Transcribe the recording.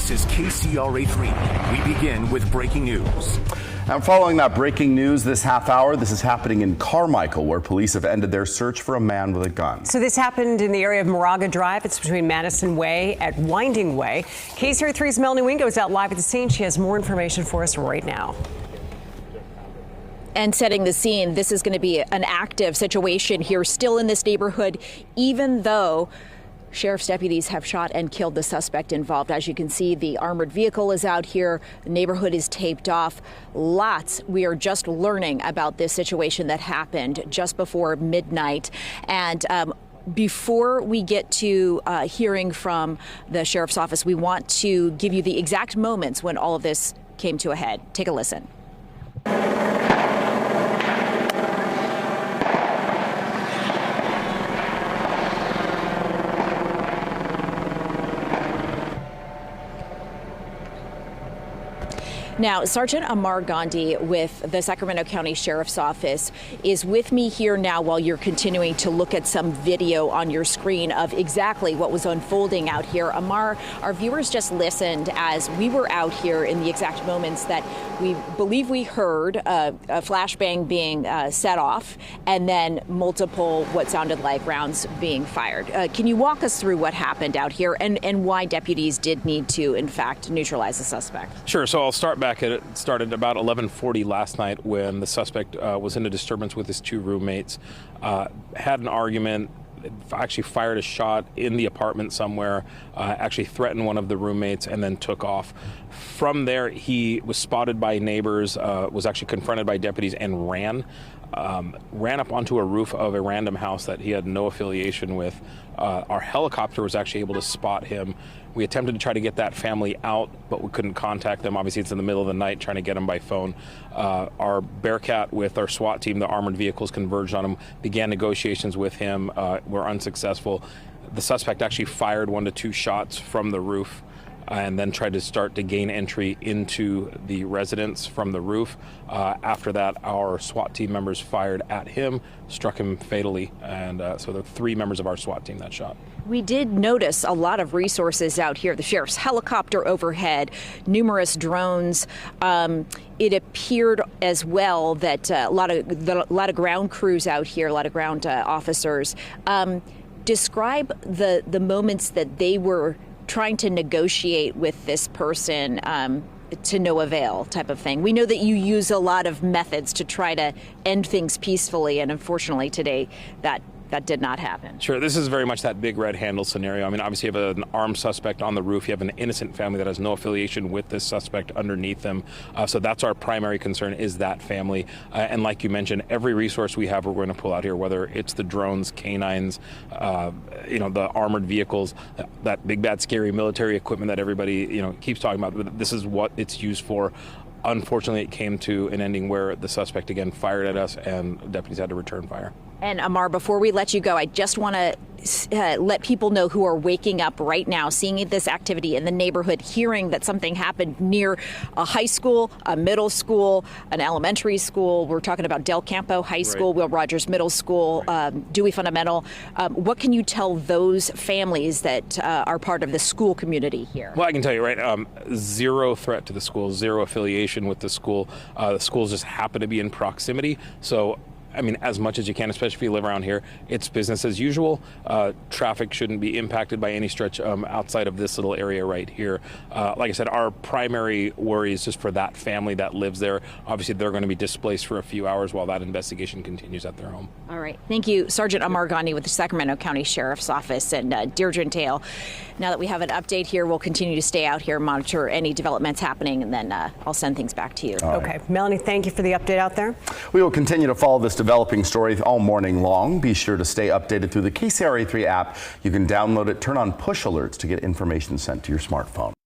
This is KCRA3. We begin with breaking news. And following that breaking news this half hour, this is happening in Carmichael, where police have ended their search for a man with a gun. So this happened in the area of Moraga Drive. It's between Madison Way at Winding Way. KCRA3's Melanie Wingo is out live at the scene. She has more information for us right now. And setting the scene, this is going to be an active situation here still in this neighborhood, even though sheriff's deputies have shot and killed the suspect involved. As you can see, the armored vehicle is out here. The neighborhood is taped off. We are just learning about this situation that happened just before midnight. And before we get to hearing from the sheriff's office, we want to give you the exact moments when all of this came to a head. Take a listen. Now, Sergeant Amar Gandhi with the Sacramento County Sheriff's Office is with me here now while you're continuing to look at some video on your screen of exactly what was unfolding out here. Amar, our viewers just listened as we were out here in the exact moments that we believe we heard a flashbang being set off and then multiple what sounded like rounds being fired. Can you walk us through what happened out here and why deputies did need to, in fact, neutralize the suspect? Sure. So I'll start back. It started about 11:40 last night when the suspect was in a disturbance with his two roommates, had an argument, actually fired a shot in the apartment somewhere, actually threatened one of the roommates, and then took off. From there, he was spotted by neighbors, was actually confronted by deputies, and ran up onto a roof of a random house that he had no affiliation with. Our helicopter was actually able to spot him. We attempted to try to get that family out, but we couldn't contact them. Obviously, it's in the middle of the night trying to get them by phone. Our Bearcat with our SWAT team, the armored vehicles, converged on him, began negotiations with him, were unsuccessful. The suspect actually fired 1 to 2 shots from the roof and then tried to start to gain entry into the residence from the roof. After that, our SWAT team members fired at him, struck him fatally, and so there are 3 members of our SWAT team that shot. We did notice a lot of resources out here. The sheriff's helicopter overhead, numerous drones. It appeared as well that a lot of ground crews out here, a lot of ground officers. Describe the moments that they were trying to negotiate with this person to no avail type of thing. We know that you use a lot of methods to try to end things peacefully, and unfortunately today that did not happen. Sure, this is very much that big red handle scenario. I mean, obviously you have an armed suspect on the roof. You have an innocent family that has no affiliation with this suspect underneath them. So that's our primary concern, is that family. And like you mentioned, every resource we have, we're going to pull out here, whether it's the drones, canines, the armored vehicles, that big, bad, scary military equipment that everybody, keeps talking about. But this is what it's used for. Unfortunately, it came to an ending where the suspect again fired at us and deputies had to return fire. And Amar, before we let you go, I just want to let people know who are waking up right now, seeing this activity in the neighborhood, hearing that something happened near a high school, a middle school, an elementary school. We're talking about Del Campo High School, Will Rogers Middle School, Dewey Fundamental. What can you tell those families that are part of the school community here? Well, I can tell you, right, zero threat to the school, zero affiliation with the school. The schools just happen to be in proximity. So I mean, as much as you can, especially if you live around here, it's business as usual. Traffic shouldn't be impacted by any stretch outside of this little area right here. Like I said, our primary worry is just for that family that lives there. Obviously, they're going to be displaced for a few hours while that investigation continues at their home. All right. Thank you, Sergeant Amar Gandhi with the Sacramento County Sheriff's Office, and Deirdre Tail. Now that we have an update here, we'll continue to stay out here, monitor any developments happening, and then I'll send things back to you. Okay. Melanie, thank you for the update out there. We will continue to follow this developing story all morning long. Be sure to stay updated through the KCRA3 app. You can download it, turn on push alerts to get information sent to your smartphone.